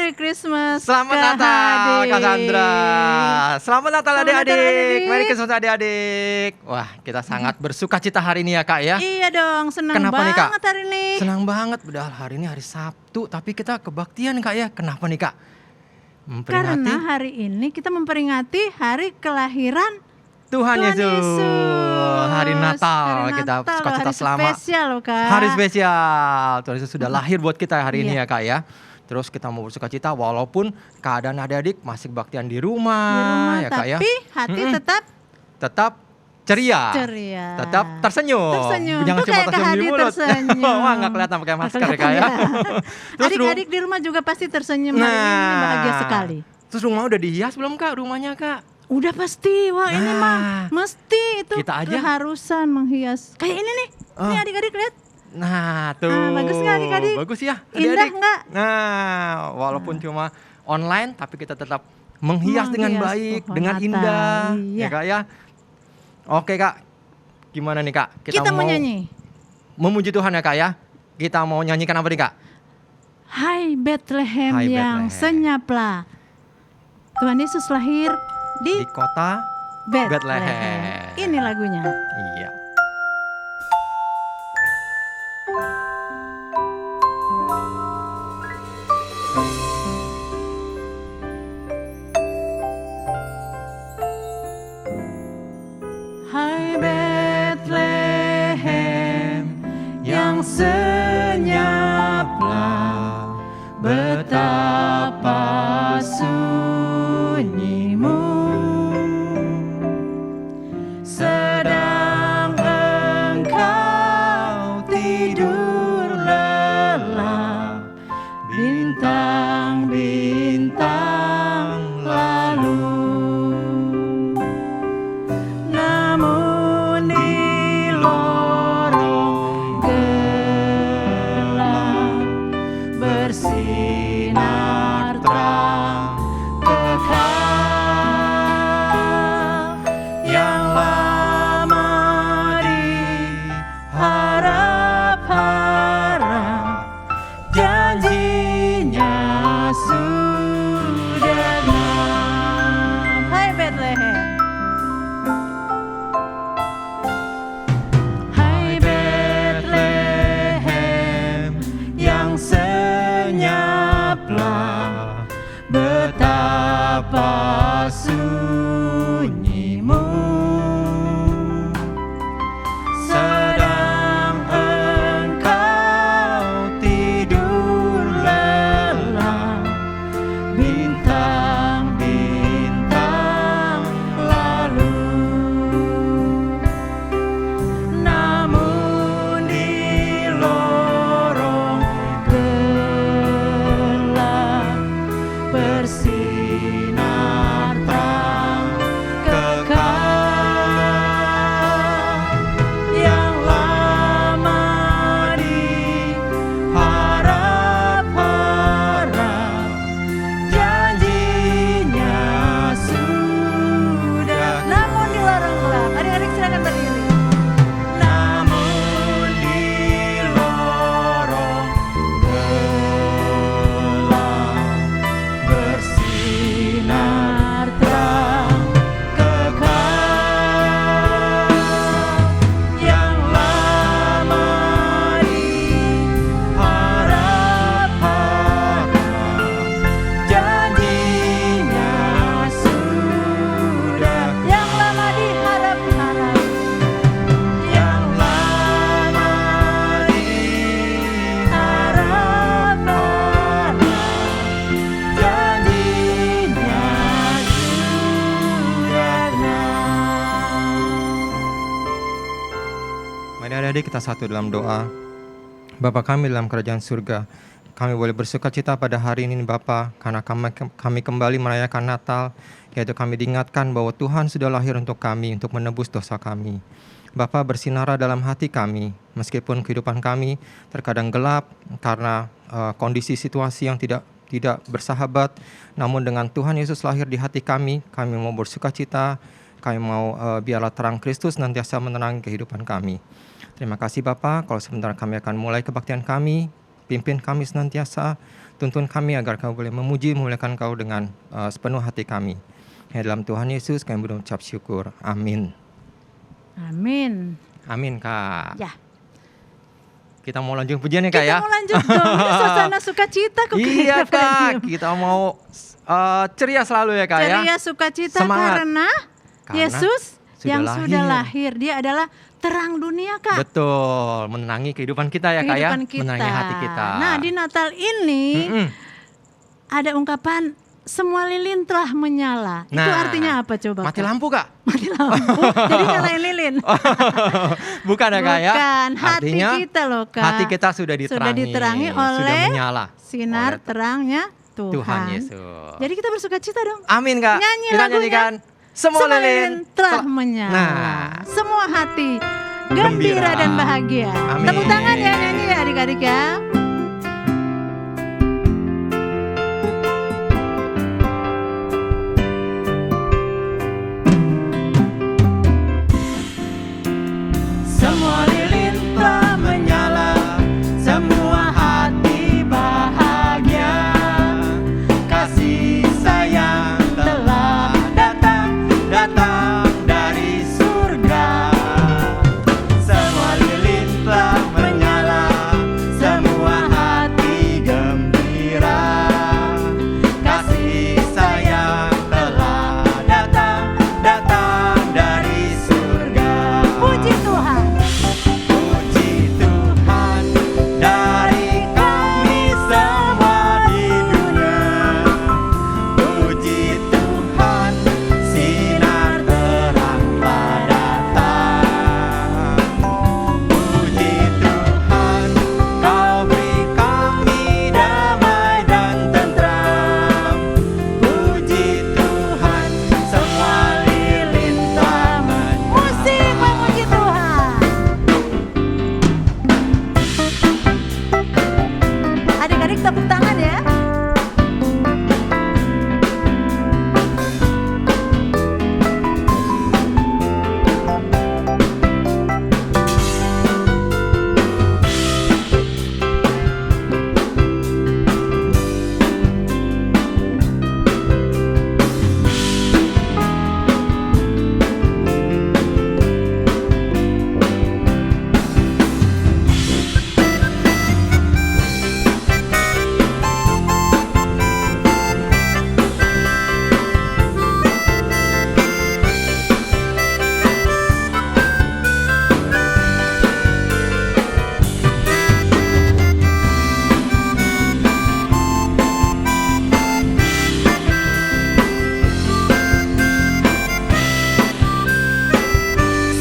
Merry Christmas. Selamat Kak Natal Hadi. Kak Sandra. Selamat Natal Selamat Natal, adik-adik. adik-adik. Merry Christmas adik-adik. Wah, kita sangat bersuka cita hari ini ya Kak ya. Iya dong, senang Kenapa nih, Kak? banget hari ini. Senang banget, padahal hari ini hari Sabtu, tapi kita kebaktian Kak ya. Kenapa nih Kak? Memperingati Karena hari ini kita memperingati hari kelahiran Tuhan Tuhan Yesus. Hari Natal, Hari kita Natal, suka cita hari selama spesial loh Kak. hari spesial. Tuhan Yesus sudah lahir buat kita hari ini Iya. ya Kak ya. Terus kita mau bersuka cita walaupun keadaan adik-adik masih kebaktian di rumah, Di rumah, ya Kak ya. tapi hati Tetap ceria. ceria. Tetap tersenyum. Tersenyum. Jangan Tuh cuma kayak Kak tersenyum di Hadi mulut. tersenyum. Wah, nggak kelihatan pakai masker ya Kak ya. Terus Adik-adik di rumah juga pasti tersenyum hari ini, bahagia sekali. Terus rumah udah dihias belum Kak rumahnya Kak? Udah pasti, wah ini Nah, mah mesti itu kita aja. keharusan menghias. Kayak ini nih, nih adik-adik lihat. Nah tuh. bagus nggak adik-adik? Bagus ya Indah adik-adik. nggak? Nah walaupun cuma online tapi kita tetap menghias dengan Menghias baik, pohon dengan Natal, indah. iya. Ya Kak ya. Oke Kak, gimana nih Kak? Kita mau nyanyi. Memuji Tuhan ya Kak ya. Kita mau nyanyikan apa nih Kak? Hai Bethlehem Hai yang Bethlehem. senyaplah. Tuhan Yesus lahir Di di kota Bethlehem. Bethlehem. Ini lagunya. Iya. Hai Bethlehem yang senyaplah, betapa sunyimu, sedang engkau tidur lelap, bintang-bintang lalu. Namun di lorong gelap bersinar terang kekal, yang lama diharap-harap, janjinya sudah genap. Hai Bethlehem. Hai Bethlehem yang senyaplah, betapa sunyimu, sedang engkau tidur lelap, bintang-bintang lalu. Namun di lorong gelap bersinar terang kekal, yang lama diharap-harap, janjinya sudah. Namun di lorong gelap, adik-adik silakan berdiri. Namun di lorong gelap bersinar terang kekal, yang lama diharap-harap, janjinya sudah. Yang lama diharap-harap, yang lama diharap-harap, janjinya sudah genap. Mari adik-adik kita satu dalam doa. Bapa kami dalam kerajaan surga, kami boleh bersuka cita pada hari ini Bapa, karena kami kembali merayakan Natal, yaitu kami diingatkan bahwa Tuhan sudah lahir untuk kami, untuk menebus dosa kami. Bapa, bersinarlah dalam hati kami, meskipun kehidupan kami terkadang gelap karena kondisi situasi yang tidak bersahabat, namun dengan Tuhan Yesus lahir di hati kami mau bersuka cita, kami mau biarlah terang Kristus nantiasa menerangi kehidupan kami. Terima kasih Bapa, kalau sebentar kami akan mulai kebaktian kami, pimpin kami senantiasa, tuntun kami agar kami boleh memuji memuliakan Kau dengan sepenuh hati kami. Ya, dalam Tuhan Yesus kami berucap syukur. Amin. Amin. Amin, Kak. Ya. Kita mau lanjut pujian ya, Kak, Kita ya? mau lanjut dong. Ini suasana sukacita kok. Iya, kita pada Kak. diem. Kita mau ceria selalu ya, Kak, ya? Ceria sukacita Semangat. karena Yesus sudah yang lahir. sudah lahir. Dia adalah terang dunia, Kak. Betul, menerangi kehidupan kita ya, Kak, ya? Kehidupan kita. Menerangi hati kita. Nah, di Natal ini ada ungkapan semua lilin telah menyala. Itu Nah, artinya apa coba? Mati Kak? lampu, Kak? Mati lampu. Jadi nyalain lilin. Bukan ya, Kak, ya? Bukan, hati Artinya, kita loh, Kak. hati kita sudah diterangi. oleh sudah menyala sinar oleh terangnya Tuhan. Tuhan Yesus. Jadi kita bersuka cita dong. Amin, Kak. Nyanyi Kita lagunya. nyanyikan semua lilin telah menyala. Nah. Semua hati gembira Gembira. dan bahagia. Amin. Tepuk tangan ya nyanyi ya adik-adik ya. Semua lilin telah menyala, semua hati bahagia. Kasih sayang telah datang dari surga. Semua lilin telah menyala, semua hati gembira. Kasih sayang telah datang dari surga. Puji Tuhan. Puji Tuhan dari kami semua di dunia. Puji Tuhan sinar terang telah datang. Puji Tuhan Kau beri kami damai dan tentram. Puji Tuhan semua lilin telah Musik memuji Tuhan. Adik-adik tepuk tangan ya.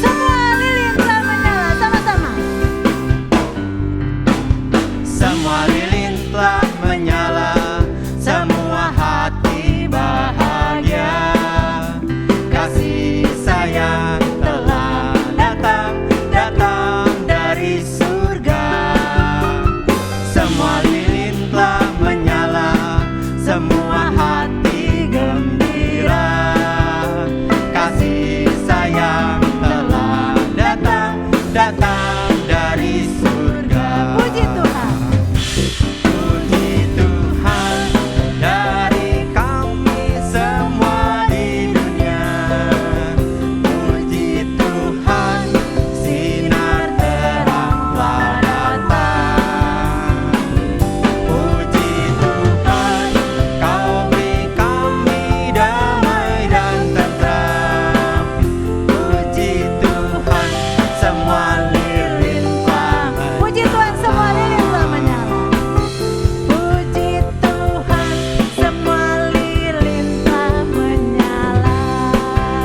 Semua lilin telah menyala sama-sama. Semua lilin telah menyala, semua hati bahagia. Kasih sayang telah datang dari surga. Semua lilin telah menyala, semua hati gembira. Kasih sayang telah datang dari surga. Puji Tuhan. Puji Tuhan dari kami semua di dunia. Puji Tuhan sinar terang telah datang. Puji Tuhan Kau beri kami damai dan tentram. Puji Tuhan semua lilin telah Puji Tuhan semua lilin telah menyala. Puji Tuhan semua lilin telah menyala.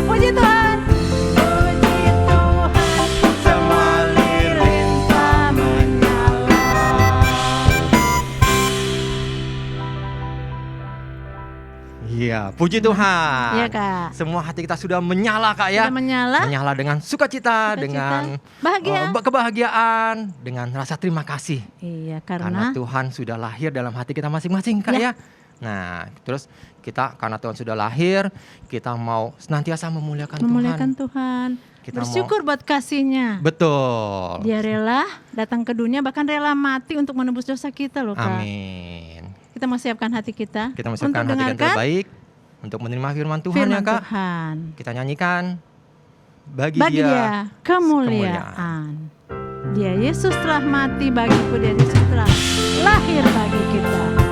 Puji Tuhan. Puji Tuhan semua lilin telah menyala. Iya, puji Tuhan. Iya, Kak. Semua hati kita sudah menyala, Kak, ya. Sudah menyala. Menyala dengan sukacita, Sukacita. dengan Bahagia. kebahagiaan, dengan rasa terima kasih. Iya, Karena karena Tuhan sudah lahir dalam hati kita masing-masing, Kak, ya. Nah, terus kita karena Tuhan sudah lahir, kita mau senantiasa memuliakan memuliakan Tuhan. Tuhan. Kita bersyukur buat kasih-Nya. Betul. Dia rela datang ke dunia, bahkan rela mati untuk menebus dosa kita loh Kak. Amin. Kita mau siapkan hati kita, Kita mau siapkan hati yang terbaik untuk menerima firman Tuhan firman ya Kak. Tuhan. Kita nyanyikan bagi Dia dia kemuliaan. Dia Yesus telah mati bagiku, dia Yesus telah lahir bagi kita.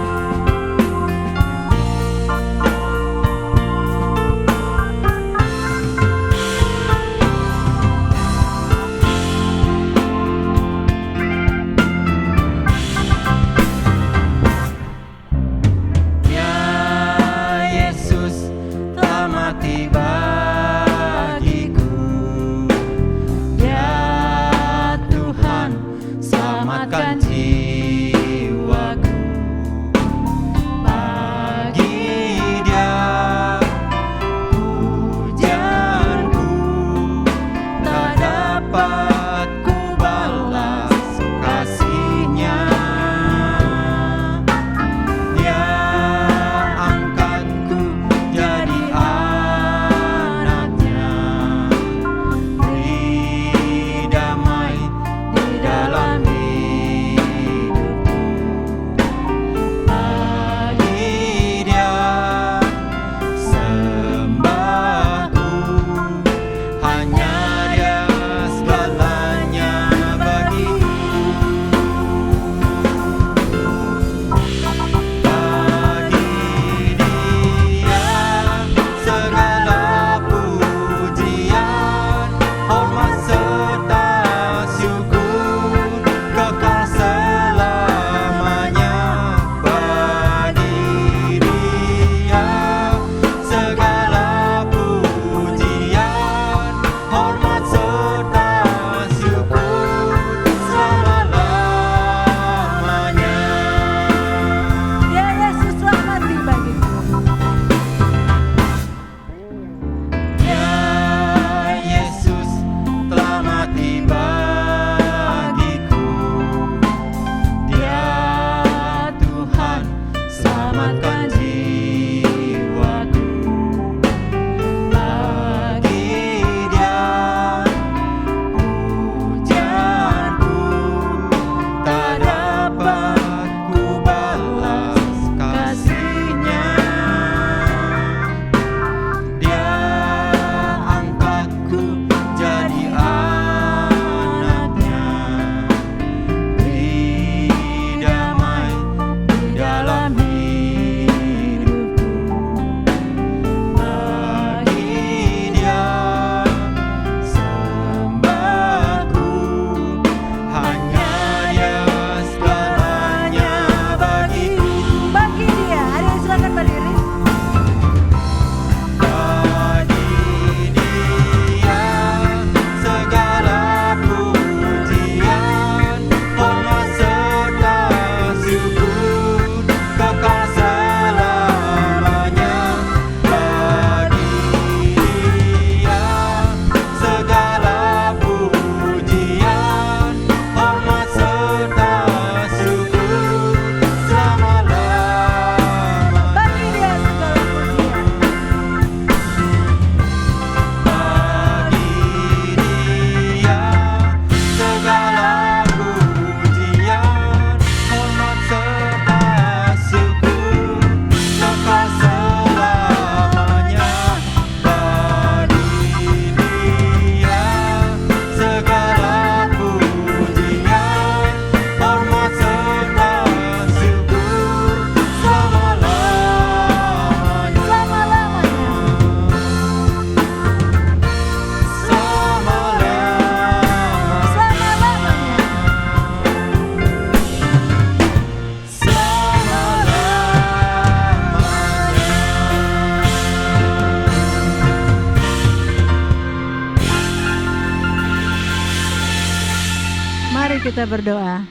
kita berdoa.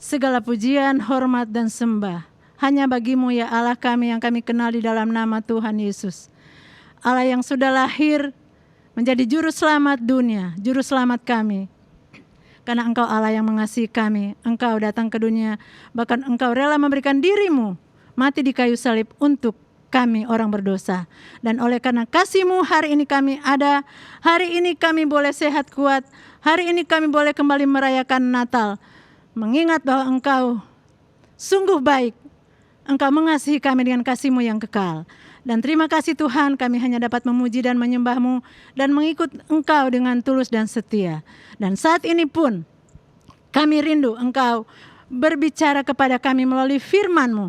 Segala pujian, hormat, dan sembah hanya bagimu ya Allah kami yang kami kenal di dalam nama Tuhan Yesus. Allah yang sudah lahir menjadi juru selamat dunia, juru selamat kami. Karena Engkau Allah yang mengasihi kami, Engkau datang ke dunia, bahkan Engkau rela memberikan dirimu mati di kayu salib untuk kami orang berdosa. Dan oleh karena kasih-Mu hari ini kami ada, hari ini kami boleh sehat kuat, hari ini kami boleh kembali merayakan Natal, mengingat bahwa Engkau sungguh baik, Engkau mengasihi kami dengan kasih-Mu yang kekal. Dan terima kasih Tuhan, kami hanya dapat memuji dan menyembah-Mu dan mengikut Engkau dengan tulus dan setia. Dan saat ini pun kami rindu Engkau berbicara kepada kami melalui firman-Mu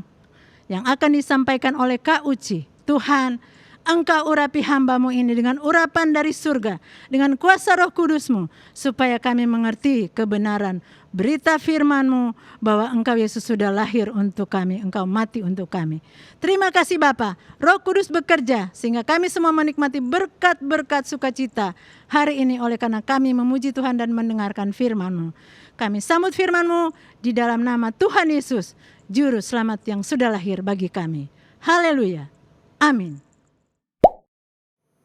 yang akan disampaikan oleh Kak Uci. Tuhan, Engkau urapi hamba-Mu ini dengan urapan dari surga, dengan kuasa Roh Kudus-Mu, supaya kami mengerti kebenaran berita firman-Mu bahwa Engkau Yesus sudah lahir untuk kami, Engkau mati untuk kami. Terima kasih Bapa, Roh Kudus bekerja sehingga kami semua menikmati berkat-berkat sukacita hari ini oleh karena kami memuji Tuhan dan mendengarkan firman-Mu. Kami sambut firman-Mu di dalam nama Tuhan Yesus, Juru Selamat yang sudah lahir bagi kami. Haleluya. Amin.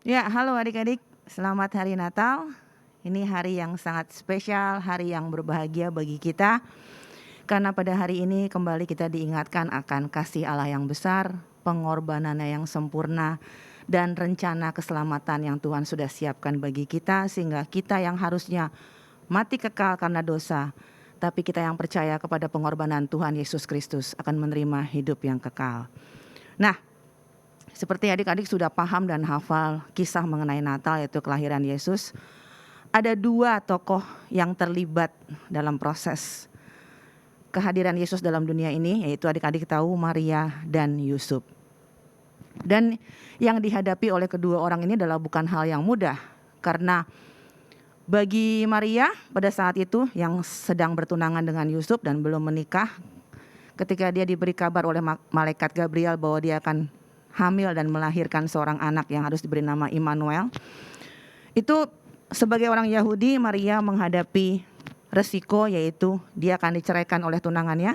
Ya, halo adik-adik, selamat hari Natal. Ini hari yang sangat spesial, hari yang berbahagia bagi kita. Karena pada hari ini kembali kita diingatkan akan kasih Allah yang besar, pengorbanannya yang sempurna, dan rencana keselamatan yang Tuhan sudah siapkan bagi kita. Sehingga kita yang harusnya mati kekal karena dosa, tapi kita yang percaya kepada pengorbanan Tuhan Yesus Kristus akan menerima hidup yang kekal. Nah, seperti adik-adik sudah paham dan hafal kisah mengenai Natal, yaitu kelahiran Yesus. Ada dua tokoh yang terlibat dalam proses kehadiran Yesus dalam dunia ini, yaitu adik-adik tahu Maria dan Yusuf. Dan yang dihadapi oleh kedua orang ini adalah bukan hal yang mudah, karena bagi Maria pada saat itu yang sedang bertunangan dengan Yusuf dan belum menikah, ketika dia diberi kabar oleh malaikat Gabriel bahwa dia akan hamil dan melahirkan seorang anak yang harus diberi nama Immanuel, itu sebagai orang Yahudi, Maria menghadapi resiko, yaitu dia akan diceraikan oleh tunangannya.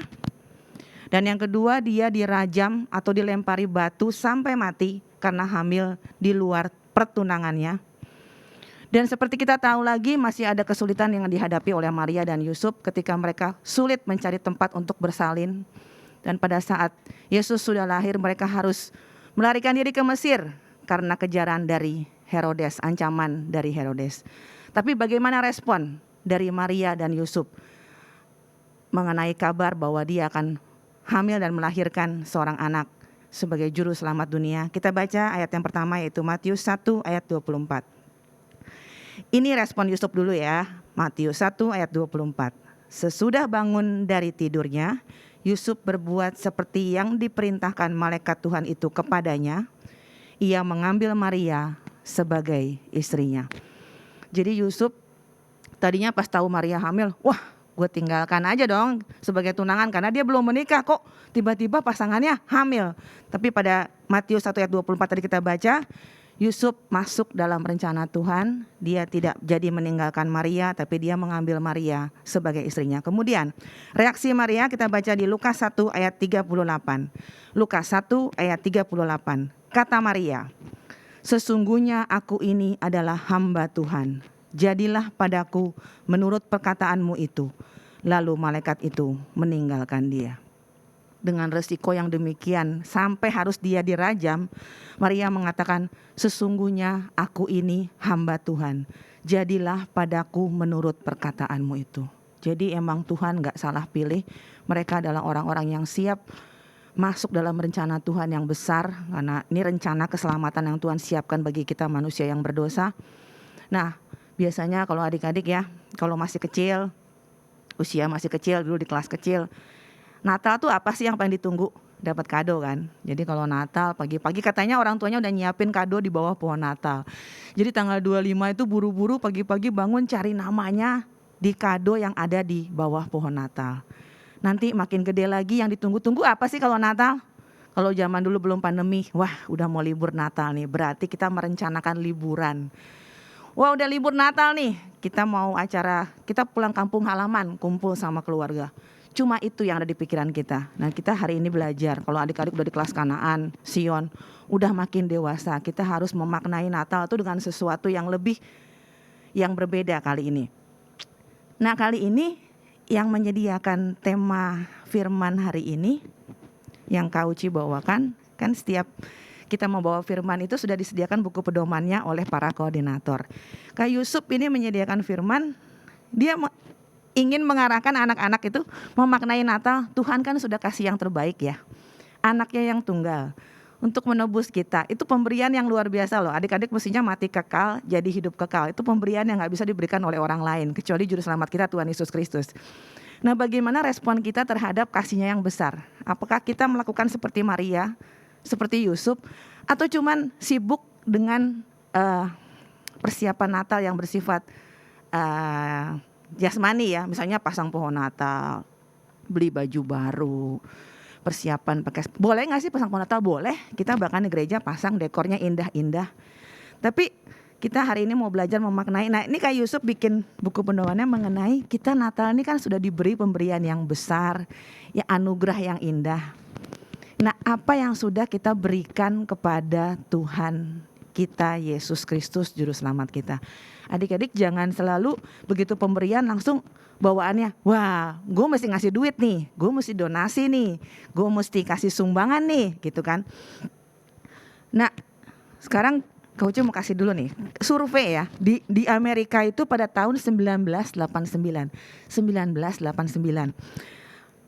Dan yang kedua, dia dirajam atau dilempari batu sampai mati karena hamil di luar pertunangannya. Dan seperti kita tahu lagi, masih ada kesulitan yang dihadapi oleh Maria dan Yusuf ketika mereka sulit mencari tempat untuk bersalin. Dan pada saat Yesus sudah lahir, mereka harus melarikan diri ke Mesir karena kejaran dari Herodes, ancaman dari Herodes. Tapi bagaimana respon dari Maria dan Yusuf mengenai kabar bahwa dia akan hamil dan melahirkan seorang anak sebagai juru selamat dunia? Kita baca ayat yang pertama, yaitu Matius 1 ayat 24. Ini respon Yusuf dulu ya, Matius 1 ayat 24. Sesudah bangun dari tidurnya, Yusuf berbuat seperti yang diperintahkan malaikat Tuhan itu kepadanya. Ia mengambil Maria sebagai istrinya. Jadi Yusuf tadinya pas tahu Maria hamil, wah gue tinggalkan aja dong sebagai tunangan karena dia belum menikah, kok tiba-tiba pasangannya hamil. Tapi pada Matius 1 ayat 24 tadi kita baca, Yusuf masuk dalam rencana Tuhan. Dia tidak jadi meninggalkan Maria, tapi dia mengambil Maria sebagai istrinya. Kemudian reaksi Maria kita baca di Lukas 1 ayat 38. Lukas 1 ayat 38. Kata Maria, sesungguhnya aku ini adalah hamba Tuhan. Jadilah padaku menurut perkataanmu itu. Lalu malaikat itu meninggalkan dia. Dengan resiko yang demikian sampai harus dia dirajam, Maria mengatakan, sesungguhnya aku ini hamba Tuhan. Jadilah padaku menurut perkataanmu itu. Jadi emang Tuhan gak salah pilih. Mereka adalah orang-orang yang siap masuk dalam rencana Tuhan yang besar, karena ini rencana keselamatan yang Tuhan siapkan bagi kita manusia yang berdosa. Nah, biasanya kalau adik-adik ya, kalau masih kecil, usia masih kecil, dulu di kelas kecil, Natal tuh apa sih yang paling ditunggu? Dapat kado kan. Jadi kalau Natal pagi-pagi katanya orang tuanya udah nyiapin kado di bawah pohon Natal. Jadi tanggal 25 itu buru-buru pagi-pagi bangun cari namanya di kado yang ada di bawah pohon Natal. Nanti makin gede lagi yang ditunggu-tunggu apa sih kalau Natal? Kalau zaman dulu belum pandemi, wah udah mau libur Natal nih, berarti kita merencanakan liburan. Wah udah libur Natal nih, kita mau acara, kita pulang kampung halaman, kumpul sama keluarga. Cuma itu yang ada di pikiran kita. Nah kita hari ini belajar, kalau adik-adik udah di kelas Kanaan, Sion, udah makin dewasa, kita harus memaknai Natal itu dengan sesuatu yang lebih, yang berbeda kali ini. Nah kali ini yang menyediakan tema firman hari ini yang Kak Uci bawakan, kan setiap kita membawa firman itu sudah disediakan buku pedomannya oleh para koordinator. Kak Yusuf ini menyediakan firman, dia ingin mengarahkan anak-anak itu memaknai Natal. Tuhan kan sudah kasih yang terbaik ya, anaknya yang tunggal untuk menebus kita. Itu pemberian yang luar biasa loh. Adik-adik mestinya mati kekal jadi hidup kekal. Itu pemberian yang gak bisa diberikan oleh orang lain kecuali juru selamat kita Tuhan Yesus Kristus. Nah, bagaimana respon kita terhadap kasihnya yang besar? Apakah kita melakukan seperti Maria, seperti Yusuf, atau cuman sibuk dengan persiapan Natal yang bersifat jasmani ya, misalnya pasang pohon Natal, beli baju baru, persiapan pakai, boleh nggak sih pasang pohon Natal? Boleh, kita bahkan di gereja pasang dekornya indah-indah. Tapi kita hari ini mau belajar memaknai. Nah, ini Kak Yusuf bikin buku pedomannya mengenai kita Natal ini kan sudah diberi pemberian yang besar, ya anugerah yang indah. Nah, apa yang sudah kita berikan kepada Tuhan kita Yesus Kristus juru selamat kita. Adik-adik jangan selalu begitu pemberian langsung bawaannya, wah gue mesti ngasih duit nih, gue mesti donasi nih, gue mesti kasih sumbangan nih gitu kan. Nah sekarang Kak Uci mau kasih dulu nih survei ya, di Amerika itu pada tahun 1989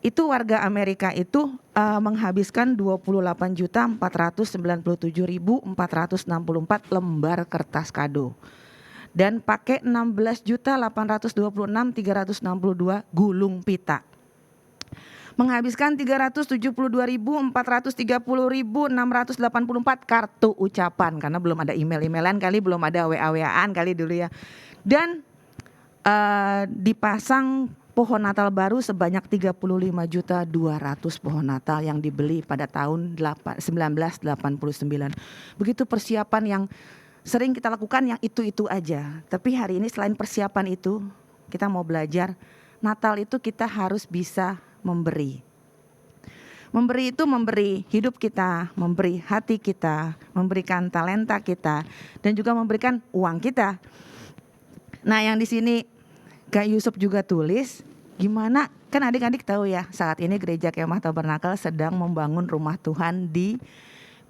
itu warga Amerika itu menghabiskan 28.497.464 lembar kertas kado dan pakai 16.826.362 gulung pita. Menghabiskan 372.430.684 kartu ucapan karena belum ada email-emailan kali, belum ada WA-WA-an kali dulu ya. Dan dipasang pohon Natal baru sebanyak 35.200.000 pohon Natal yang dibeli pada tahun 1989. Begitu persiapan yang sering kita lakukan yang itu-itu aja. Tapi hari ini selain persiapan itu, kita mau belajar Natal itu kita harus bisa memberi. Memberi itu memberi hidup kita, memberi hati kita, memberikan talenta kita, dan juga memberikan uang kita. Nah, yang di sini Kak Yusuf juga tulis, gimana kan adik-adik tahu ya, saat ini Gereja Kemah Tabernakel sedang membangun rumah Tuhan di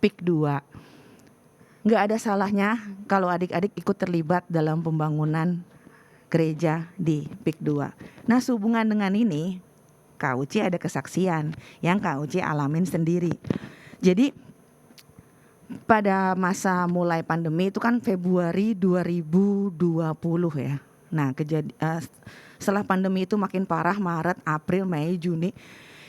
PIK 2. Gak ada salahnya kalau adik-adik ikut terlibat dalam pembangunan gereja di PIK 2. Nah, sehubungan dengan ini, Kak Uci ada kesaksian yang Kak Uci alamin sendiri. Jadi pada masa mulai pandemi itu kan Februari 2020 ya. Nah setelah pandemi itu makin parah Maret, April, Mei, Juni.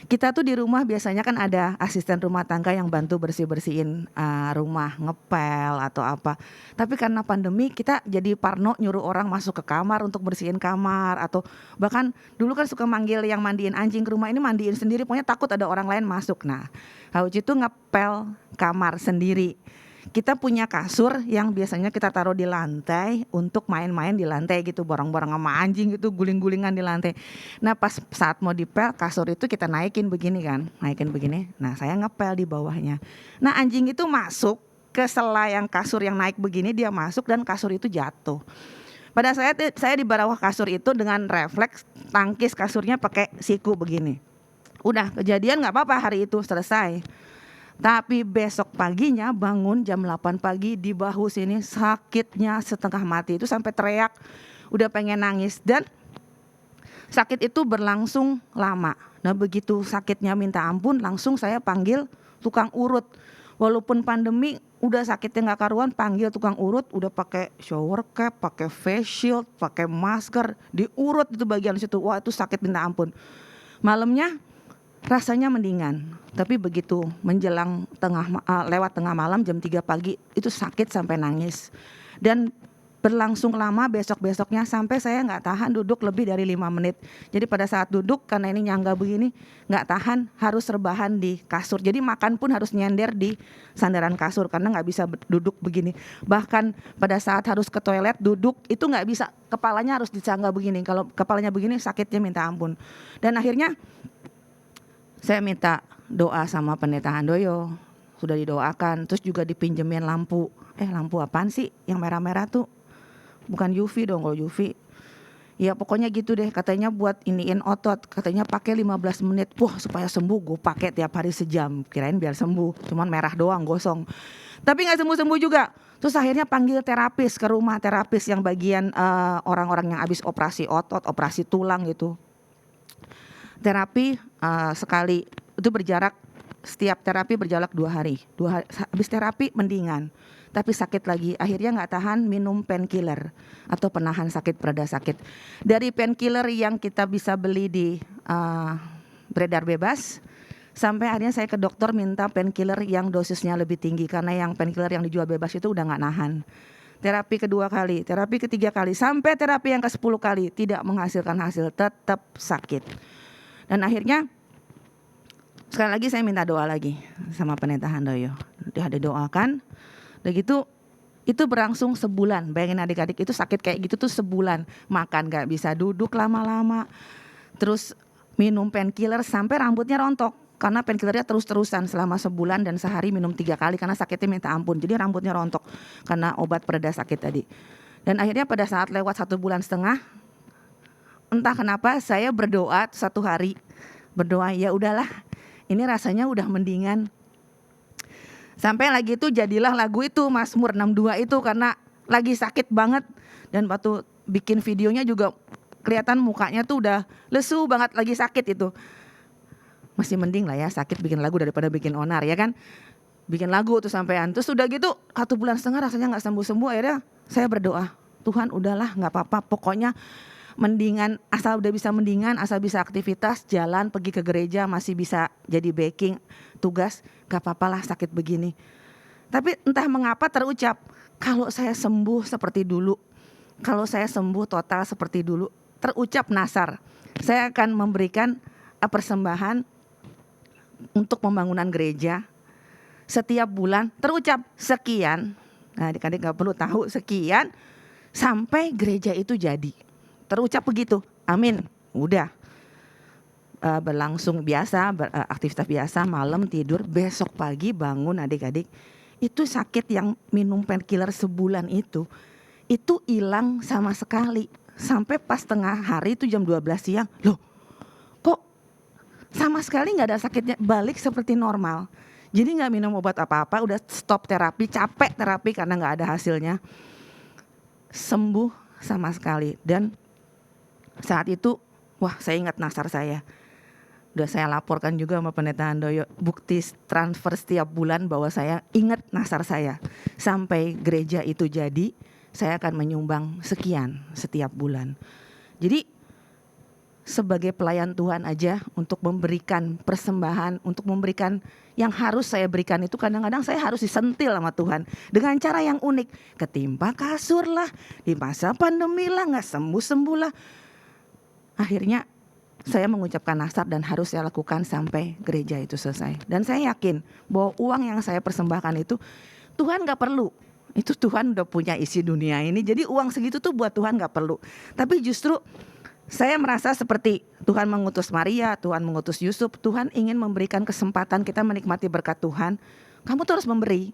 Kita tuh di rumah biasanya kan ada asisten rumah tangga yang bantu bersih-bersihin rumah, ngepel atau apa. Tapi karena pandemi kita jadi parno nyuruh orang masuk ke kamar untuk bersihin kamar. Atau bahkan dulu kan suka manggil yang mandiin anjing ke rumah, ini mandiin sendiri. Pokoknya takut ada orang lain masuk. Nah Kak Uci tuh ngepel kamar sendiri. Kita punya kasur yang biasanya kita taruh di lantai untuk main-main di lantai gitu, bareng-bareng sama anjing gitu, guling-gulingan di lantai. Nah pas saat mau dipel, kasur itu kita naikin begini kan, naikin begini. Nah saya ngepel di bawahnya. Nah anjing itu masuk ke sela yang kasur yang naik begini, dia masuk dan kasur itu jatuh. Pada saya di bawah kasur itu dengan refleks tangkis kasurnya pakai siku begini. Udah kejadian gak apa-apa, hari itu selesai. Tapi besok paginya bangun jam 8 pagi di bahu sini sakitnya setengah mati, itu sampai teriak udah pengen nangis. Dan sakit itu berlangsung lama. Nah begitu sakitnya minta ampun, langsung saya panggil tukang urut. Walaupun pandemi udah sakitnya gak karuan, panggil tukang urut, udah pakai shower cap, pakai face shield, pakai masker, diurut itu bagian situ. Wah itu sakit minta ampun. Malamnya rasanya mendingan, tapi begitu menjelang lewat tengah malam jam 3 pagi itu sakit sampai nangis. Dan berlangsung lama besok-besoknya sampai saya gak tahan duduk lebih dari 5 menit. Jadi pada saat duduk karena ini nyangga begini gak tahan, harus rebahan di kasur. Jadi makan pun harus nyender di sandaran kasur karena gak bisa duduk begini. Bahkan pada saat harus ke toilet duduk itu gak bisa, kepalanya harus disangga begini. Kalau kepalanya begini sakitnya minta ampun. Dan akhirnya saya minta doa sama Pendeta Handoyo, sudah didoakan, terus juga dipinjemin lampu. Lampu apaan sih yang merah-merah tuh? Bukan UV dong, kalau UV Ya pokoknya gitu deh, katanya buat iniin otot, katanya pakai 15 menit. Wah, supaya sembuh gue pakai tiap hari sejam, kirain biar sembuh, cuman merah doang, gosong. Tapi nggak sembuh-sembuh juga. Terus akhirnya panggil terapis ke rumah, terapis yang bagian orang-orang yang habis operasi otot, operasi tulang gitu. Terapi sekali itu berjarak, setiap terapi berjarak 2 hari. Habis terapi mendingan, tapi sakit lagi. Akhirnya nggak tahan, minum painkiller atau penahan sakit, pereda sakit. Dari painkiller yang kita bisa beli di beredar bebas, sampai akhirnya saya ke dokter minta painkiller yang dosisnya lebih tinggi, karena yang painkiller yang dijual bebas itu udah nggak nahan. Terapi kedua kali, terapi ketiga kali, sampai terapi yang ke-10 kali tidak menghasilkan hasil, tetap sakit. Dan akhirnya sekali lagi saya minta doa lagi sama Pendeta Handoyo. Dia ada doakan. Udah gitu itu berlangsung sebulan. Bayangin adik-adik, itu sakit kayak gitu tuh sebulan. Makan gak bisa, duduk lama-lama. Terus minum painkiller sampai rambutnya rontok. Karena painkillernya terus-terusan selama sebulan dan sehari minum 3 kali karena sakitnya minta ampun. Jadi rambutnya rontok karena obat pereda sakit tadi. Dan akhirnya pada saat lewat 1,5 bulan, entah kenapa saya berdoa 1 hari. Berdoa, ya udahlah, ini rasanya udah mendingan. Sampai lagi itu jadilah lagu itu, Mazmur 62 itu, karena lagi sakit banget. Dan waktu bikin videonya juga kelihatan mukanya tuh udah lesu banget, lagi sakit itu. Masih mending lah ya sakit bikin lagu daripada bikin onar ya kan. Bikin lagu tuh sampean. Terus udah gitu 1,5 bulan rasanya gak sembuh-sembuh. Akhirnya saya berdoa, Tuhan udahlah gak apa-apa, pokoknya mendingan, asal udah bisa mendingan, asal bisa aktivitas, jalan, pergi ke gereja, masih bisa jadi backing tugas, gak apa-apalah sakit begini. Tapi entah mengapa terucap, kalau saya sembuh seperti dulu, kalau saya sembuh total seperti dulu, terucap nasar, saya akan memberikan persembahan untuk pembangunan gereja setiap bulan, terucap sekian. Nah adik-adik gak perlu tahu sekian, sampai gereja itu jadi. Terucap begitu, amin, udah berlangsung biasa, aktivitas biasa, malam tidur, besok pagi bangun adik-adik, itu sakit yang minum painkiller sebulan itu hilang sama sekali. Sampai pas tengah hari itu jam 12 siang, loh kok sama sekali gak ada sakitnya, balik seperti normal. Jadi gak minum obat apa-apa, udah stop terapi, capek terapi karena gak ada hasilnya, sembuh sama sekali. Dan saat itu, wah saya ingat nasar saya. Udah saya laporkan juga sama Pendeta Handoyo, bukti transfer setiap bulan bahwa saya ingat nasar saya. Sampai gereja itu jadi, saya akan menyumbang sekian setiap bulan. Jadi sebagai pelayan Tuhan aja, untuk memberikan persembahan, untuk memberikan yang harus saya berikan itu, kadang-kadang saya harus disentil sama Tuhan dengan cara yang unik. Ketimpa kasur lah, di masa pandemi lah, gak sembuh-sembuh lah. Akhirnya saya mengucapkan nasar dan harus saya lakukan sampai gereja itu selesai. Dan saya yakin bahwa uang yang saya persembahkan itu Tuhan gak perlu. Itu Tuhan udah punya isi dunia ini. Jadi uang segitu tuh buat Tuhan gak perlu. Tapi justru saya merasa seperti Tuhan mengutus Maria, Tuhan mengutus Yusuf. Tuhan ingin memberikan kesempatan kita menikmati berkat Tuhan. Kamu tuh harus memberi.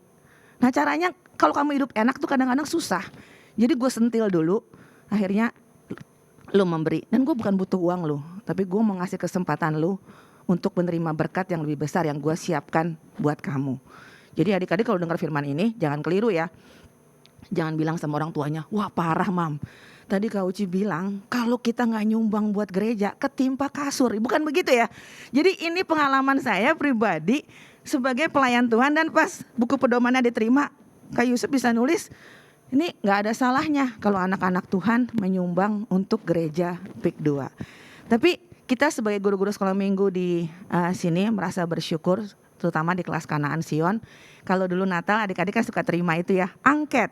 Nah caranya kalau kamu hidup enak tuh kadang-kadang susah. Jadi gue sentil dulu. Akhirnya lu memberi, dan gue bukan butuh uang lu, tapi gue mau ngasih kesempatan lu untuk menerima berkat yang lebih besar yang gue siapkan buat kamu. Jadi adik-adik kalau dengar firman ini jangan keliru ya. Jangan bilang sama orang tuanya, wah parah mam, tadi Kak Uci bilang kalau kita gak nyumbang buat gereja ketimpa kasur. Bukan begitu ya. Jadi ini pengalaman saya pribadi sebagai pelayan Tuhan, dan pas buku pedomannya diterima, Kak Yusuf bisa nulis, ini gak ada salahnya kalau anak-anak Tuhan menyumbang untuk gereja PIK 2. Tapi kita sebagai guru-guru sekolah minggu di sini merasa bersyukur, terutama di kelas Kanaan Sion. Kalau dulu Natal adik-adik kan suka terima itu ya, angket,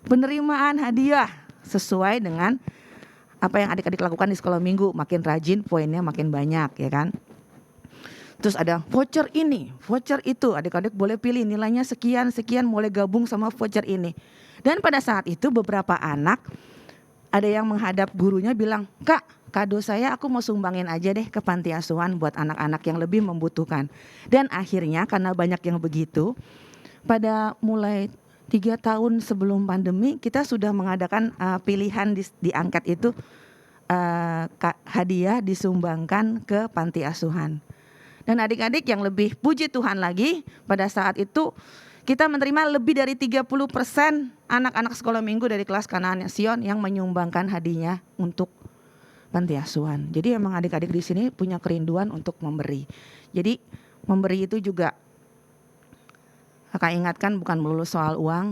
penerimaan hadiah sesuai dengan apa yang adik-adik lakukan di sekolah minggu. Makin rajin poinnya makin banyak ya kan. Terus ada voucher ini, voucher itu, adik-adik boleh pilih nilainya sekian-sekian, boleh gabung sama voucher ini. Dan pada saat itu beberapa anak, ada yang menghadap gurunya bilang, Kak, kado saya aku mau sumbangin aja deh ke panti asuhan buat anak-anak yang lebih membutuhkan. Dan akhirnya karena banyak yang begitu, pada mulai 3 tahun sebelum pandemi kita sudah mengadakan pilihan di angket itu hadiah disumbangkan ke panti asuhan. Dan adik-adik yang lebih puji Tuhan lagi, pada saat itu kita menerima lebih dari 30% anak-anak sekolah minggu dari kelas Kanaan Sion yang menyumbangkan hadiahnya untuk panti asuhan. Jadi emang adik-adik di sini punya kerinduan untuk memberi. Jadi memberi itu juga kakak ingatkan bukan melulu soal uang,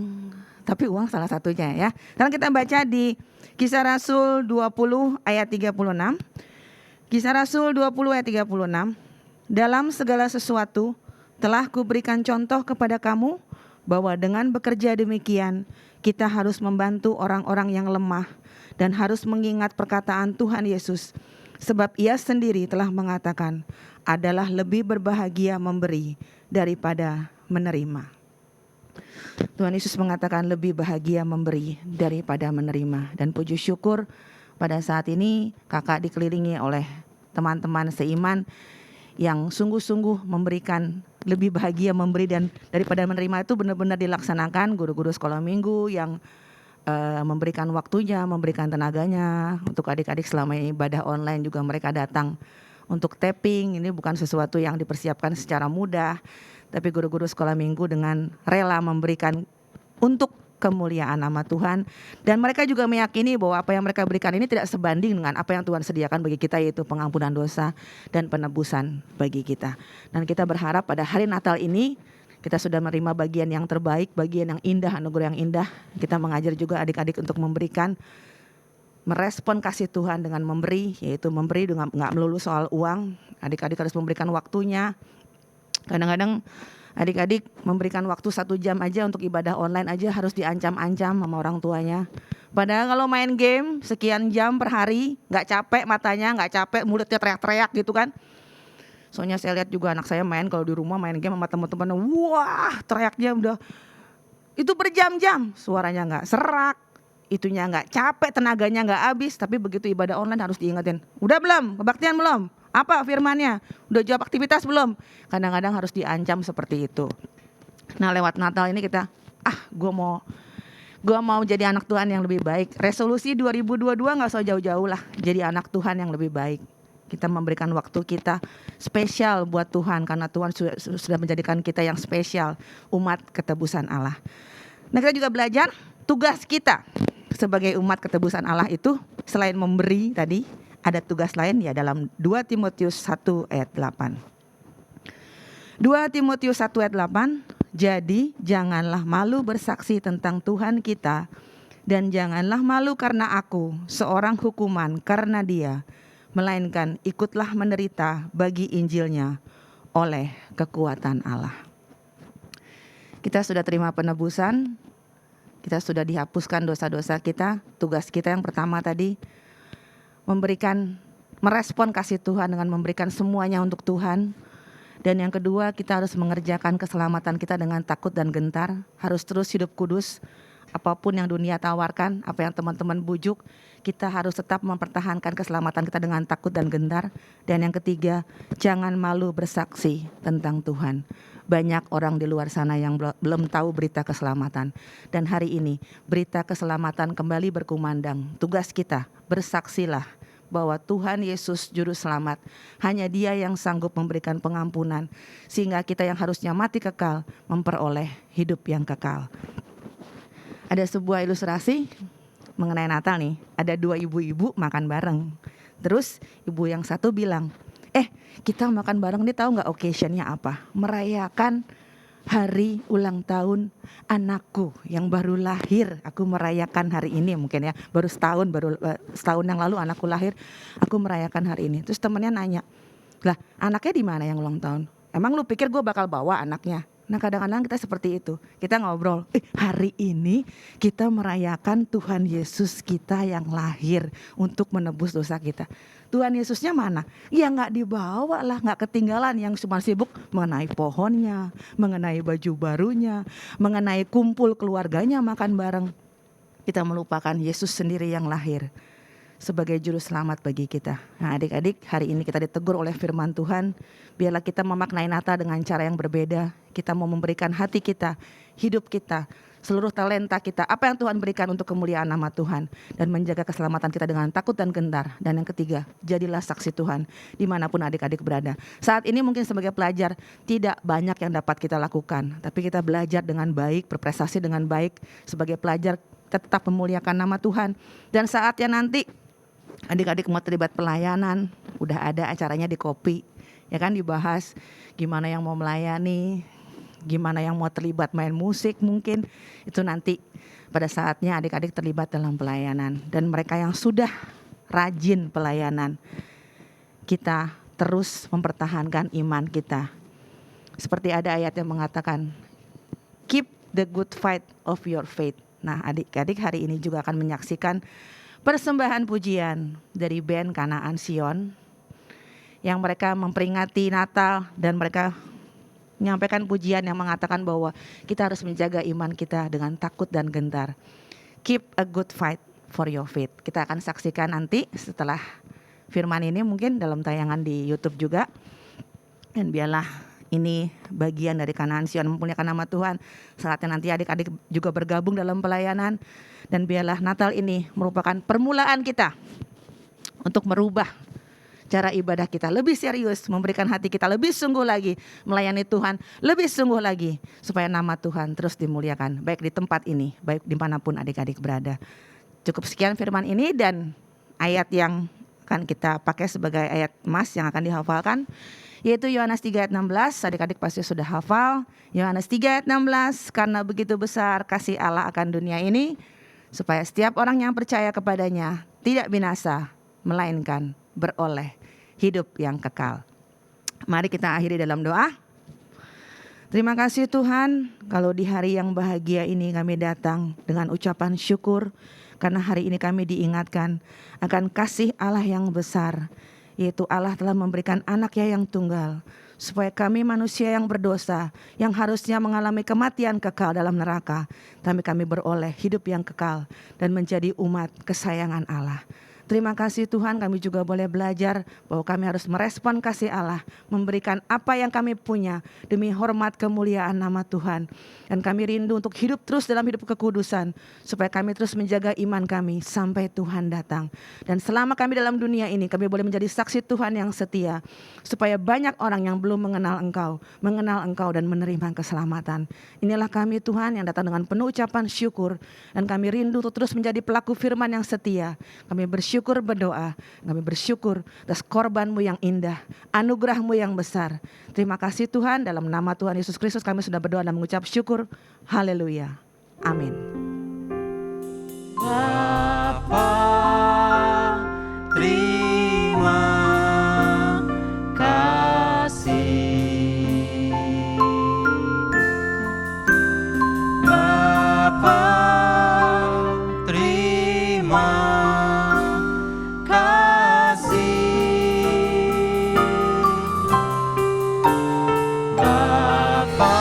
tapi uang salah satunya ya. Sekarang kita baca di Kisah Rasul 20 ayat 36. Kisah Rasul 20 ayat 36. Dalam segala sesuatu telah kuberikan contoh kepada kamu bahwa dengan bekerja demikian kita harus membantu orang-orang yang lemah dan harus mengingat perkataan Tuhan Yesus, sebab Ia sendiri telah mengatakan adalah lebih berbahagia memberi daripada menerima. Tuhan Yesus mengatakan lebih bahagia memberi daripada menerima. Dan puji syukur pada saat ini kakak dikelilingi oleh teman-teman seiman yang sungguh-sungguh memberikan, lebih bahagia memberi dan daripada menerima itu benar-benar dilaksanakan. Guru-guru sekolah minggu yang memberikan waktunya, memberikan tenaganya untuk adik-adik selama ini ibadah online juga mereka datang untuk tapping. Ini bukan sesuatu yang dipersiapkan secara mudah, tapi guru-guru sekolah minggu dengan rela memberikan untuk kemuliaan nama Tuhan. Dan mereka juga meyakini bahwa apa yang mereka berikan ini tidak sebanding dengan apa yang Tuhan sediakan bagi kita, yaitu pengampunan dosa dan penebusan bagi kita. Dan kita berharap pada hari Natal ini kita sudah menerima bagian yang terbaik, bagian yang indah, anugerah yang indah. Kita mengajar juga adik-adik untuk memberikan, merespon kasih Tuhan dengan memberi, yaitu memberi dengan nggak melulu soal uang. Adik-adik harus memberikan waktunya. Kadang-kadang adik-adik memberikan waktu 1 jam aja untuk ibadah online aja harus diancam-ancam sama orang tuanya. Padahal kalau main game sekian jam per hari, gak capek matanya, gak capek mulutnya teriak-teriak gitu kan. Soalnya saya lihat juga anak saya main, kalau di rumah main game sama teman-teman, wah teriaknya udah itu berjam-jam, suaranya gak serak, itunya gak capek, tenaganya gak habis. Tapi begitu ibadah online harus diingetin, udah belum, kebaktian belum? Apa firmannya? Udah jawab aktivitas belum? Kadang-kadang harus diancam seperti itu. Nah lewat Natal ini kita, gue mau jadi anak Tuhan yang lebih baik. Resolusi 2022 gak usah jauh-jauh lah, jadi anak Tuhan yang lebih baik. Kita memberikan waktu kita spesial buat Tuhan, karena Tuhan sudah menjadikan kita yang spesial, umat ketebusan Allah. Nah kita juga belajar tugas kita sebagai umat ketebusan Allah itu selain memberi tadi, ada tugas lain ya dalam 2 Timotius 1 ayat 8. 2 Timotius 1 ayat 8, jadi janganlah malu bersaksi tentang Tuhan kita, dan janganlah malu karena aku, seorang hukuman karena Dia, melainkan ikutlah menderita bagi Injilnya oleh kekuatan Allah. Kita sudah terima penebusan, kita sudah dihapuskan dosa-dosa kita. Tugas kita yang pertama tadi, merespon kasih Tuhan dengan memberikan semuanya untuk Tuhan. Dan yang kedua, kita harus mengerjakan keselamatan kita dengan takut dan gentar. Harus terus hidup kudus. Apapun yang dunia tawarkan, apa yang teman-teman bujuk, kita harus tetap mempertahankan keselamatan kita dengan takut dan gentar. Dan yang ketiga, jangan malu bersaksi tentang Tuhan. Banyak orang di luar sana yang belum tahu berita keselamatan. Dan hari ini berita keselamatan kembali berkumandang. Tugas kita, bersaksilah bahwa Tuhan Yesus Juru Selamat, hanya Dia yang sanggup memberikan pengampunan, sehingga kita yang harusnya mati kekal memperoleh hidup yang kekal. Ada sebuah ilustrasi mengenai Natal nih. Ada 2 ibu-ibu makan bareng. Terus ibu yang satu bilang, kita makan bareng nih, tahu gak occasionnya apa? Merayakan hari ulang tahun anakku yang baru lahir. Aku merayakan hari ini mungkin ya, baru setahun yang lalu anakku lahir, aku merayakan hari ini. Terus temennya nanya, lah anaknya di mana yang ulang tahun? Emang lu pikir gue bakal bawa anaknya? Nah kadang-kadang kita seperti itu, kita ngobrol, hari ini kita merayakan Tuhan Yesus kita yang lahir untuk menebus dosa kita. Tuhan Yesusnya mana? Ya gak dibawa lah, gak ketinggalan, yang cuma sibuk mengenai pohonnya, mengenai baju barunya, mengenai kumpul keluarganya makan bareng. Kita melupakan Yesus sendiri yang lahir sebagai juru selamat bagi kita. Nah adik-adik, hari ini kita ditegur oleh firman Tuhan. Biarlah kita memaknai Natal dengan cara yang berbeda. Kita mau memberikan hati kita, hidup kita seluruh talenta kita, apa yang Tuhan berikan untuk kemuliaan nama Tuhan, dan menjaga keselamatan kita dengan takut dan gentar. Dan yang ketiga, jadilah saksi Tuhan dimanapun adik-adik berada. Saat ini mungkin sebagai pelajar tidak banyak yang dapat kita lakukan, tapi kita belajar dengan baik, berprestasi dengan baik sebagai pelajar, tetap memuliakan nama Tuhan. Dan saatnya nanti adik-adik mau terlibat pelayanan, udah ada acaranya di Kopi, ya kan, dibahas gimana yang mau melayani, gimana yang mau terlibat main musik, mungkin itu nanti pada saatnya adik-adik terlibat dalam pelayanan. Dan mereka yang sudah rajin pelayanan, kita terus mempertahankan iman kita. Seperti ada ayat yang mengatakan, keep the good fight of your faith. Nah, adik-adik hari ini juga akan menyaksikan persembahan pujian dari band Kanaan Sion, yang mereka memperingati Natal, dan mereka menyampaikan pujian yang mengatakan bahwa kita harus menjaga iman kita dengan takut dan gentar. Keep a good fight for your faith. Kita akan saksikan nanti setelah firman ini, mungkin dalam tayangan di YouTube juga. Dan biarlah ini bagian dari Kanaan Sion memuliakan nama Tuhan. Saatnya nanti adik-adik juga bergabung dalam pelayanan. Dan biarlah Natal ini merupakan permulaan kita untuk merubah cara ibadah kita lebih serius, memberikan hati kita lebih sungguh lagi, melayani Tuhan lebih sungguh lagi, supaya nama Tuhan terus dimuliakan, baik di tempat ini, baik dimanapun adik-adik berada. Cukup sekian firman ini, dan ayat yang akan kita pakai sebagai ayat emas yang akan dihafalkan, yaitu Yohanes 3 ayat 16. Adik-adik pasti sudah hafal. Yohanes 3 ayat 16, karena begitu besar kasih Allah akan dunia ini, supaya setiap orang yang percaya kepadanya tidak binasa, melainkan beroleh hidup yang kekal. Mari kita akhiri dalam doa. Terima kasih Tuhan, kalau di hari yang bahagia ini kami datang dengan ucapan syukur, karena hari ini kami diingatkan akan kasih Allah yang besar, yaitu Allah telah memberikan anaknya yang tunggal, supaya kami manusia yang berdosa, yang harusnya mengalami kematian kekal dalam neraka, tapi kami beroleh hidup yang kekal dan menjadi umat kesayangan Allah. Terima kasih Tuhan, kami juga boleh belajar bahwa kami harus merespon kasih Allah, memberikan apa yang kami punya demi hormat kemuliaan nama Tuhan. Dan kami rindu untuk hidup terus dalam hidup kekudusan, supaya kami terus menjaga iman kami sampai Tuhan datang. Dan selama kami dalam dunia ini, kami boleh menjadi saksi Tuhan yang setia, supaya banyak orang yang belum mengenal Engkau dan menerima keselamatan. Inilah kami Tuhan yang datang dengan penuh ucapan syukur, dan kami rindu untuk terus menjadi pelaku firman yang setia. Kami bersyukur berdoa, kami bersyukur atas korban-Mu yang indah, anugerah-Mu yang besar. Terima kasih Tuhan, dalam nama Tuhan Yesus Kristus kami sudah berdoa dan mengucap syukur. Haleluya. Amin. Bapa, terima kasih. Bapa, terima kasih. Bapa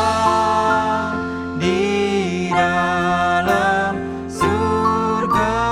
di dalam surga,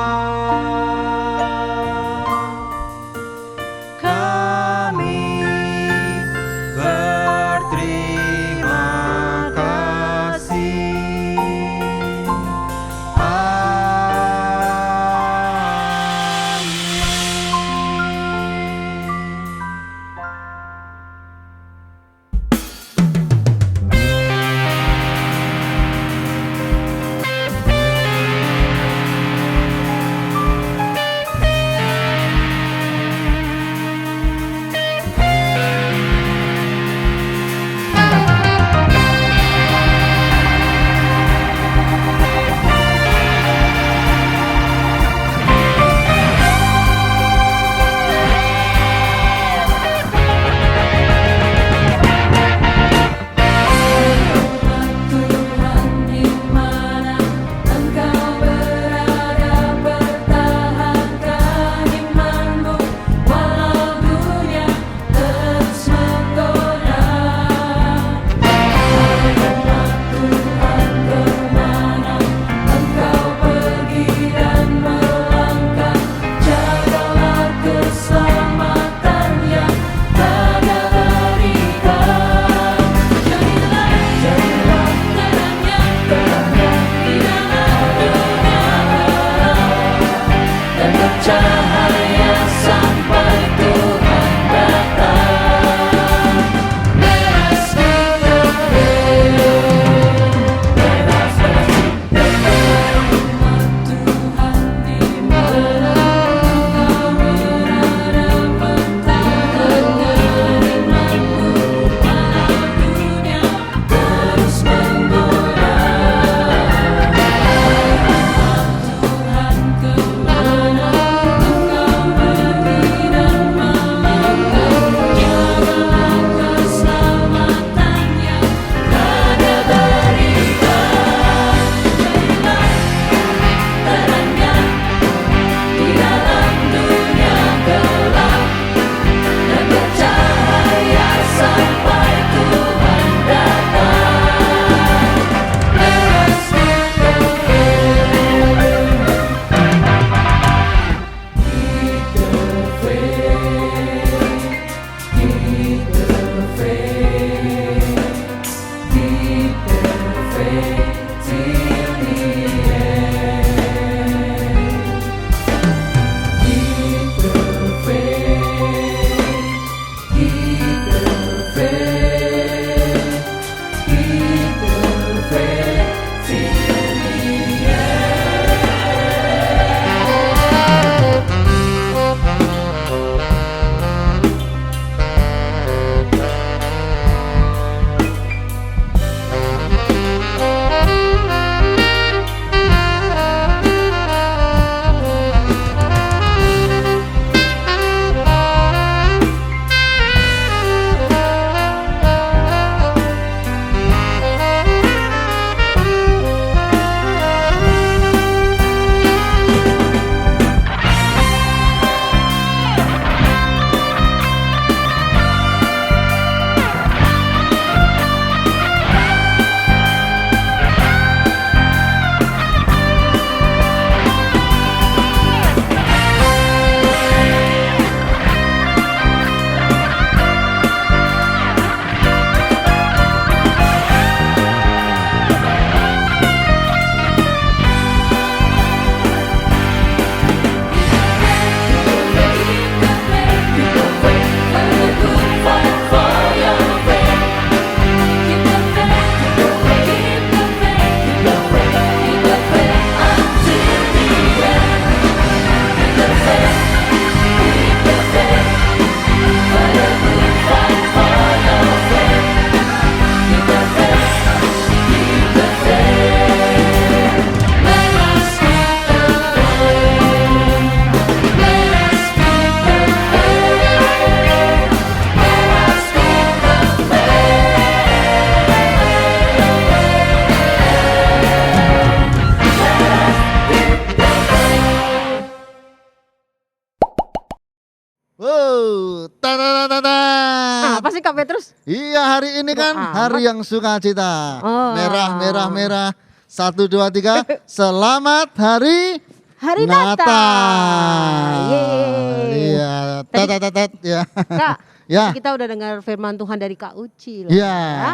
Apa sih Kak Petrus? Iya, hari ini kan Doa. hari yang sukacita. Oh. Merah, merah, merah. 1, 2, 3. Selamat hari Hari Natal. Natal. Yeay. Iya, tet, ya. Kak, Ya. tadi kita udah dengar firman Tuhan dari Kak Uci loh. Iya. Ya.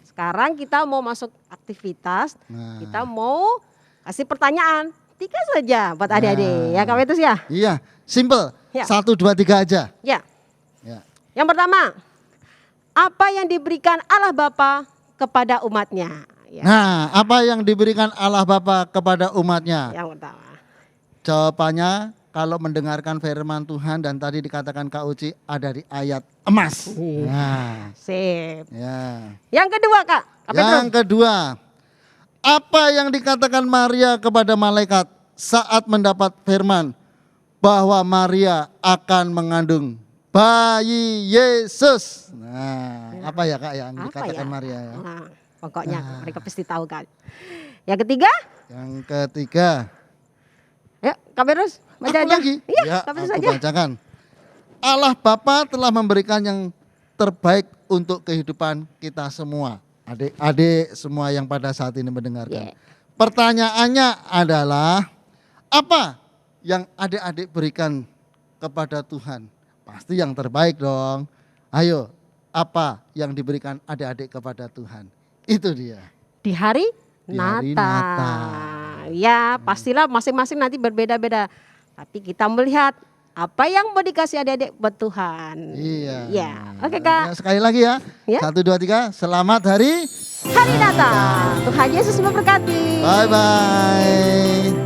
Sekarang kita mau masuk aktivitas. Nah. Kita mau kasih pertanyaan. 3 saja buat adik-adik. Ya Kak Petrus ya? Iya, simple. Ya. 1, 2, 3 aja. Ya. Ya. Yang pertama, apa yang diberikan Allah Bapa kepada umatnya? Ya. Nah, apa yang diberikan Allah Bapa kepada umatnya? Yang pertama. Jawabannya kalau mendengarkan firman Tuhan dan tadi dikatakan Kak Uci ada di ayat emas. Nah, Sip. ya. Yang kedua Kak. Kak Petrus. Yang kedua, apa yang dikatakan Maria kepada malaikat saat mendapat firman bahwa Maria akan mengandung bayi Yesus? Nah, apa ya Kak yang Apa dikatakan ya? Maria ya? Nah, pokoknya mereka pasti tahu kan. Yang ketiga, Yang ketiga, ya Kak Petrus baca aku aja. lagi. Iya, Ya, Kak Petrus aku aja. bacakan. Allah Bapa telah memberikan yang terbaik untuk kehidupan kita semua. Adik-adik semua yang pada saat ini mendengarkan. Yeah. Pertanyaannya adalah apa yang adik-adik berikan kepada Tuhan? Pasti yang terbaik dong. Ayo, apa yang diberikan adik-adik kepada Tuhan? Itu dia. Di hari Di hari Natal. Natal. Ya, pastilah masing-masing nanti berbeda-beda. Tapi kita melihat apa yang mau dikasih adik-adik buat Tuhan. Iya. Ya, oke Kak. Ya, sekali lagi ya. Ya. 1, 2, 3. Selamat hari. Hari Natal. Tuhan Yesus memberkati. Bye bye.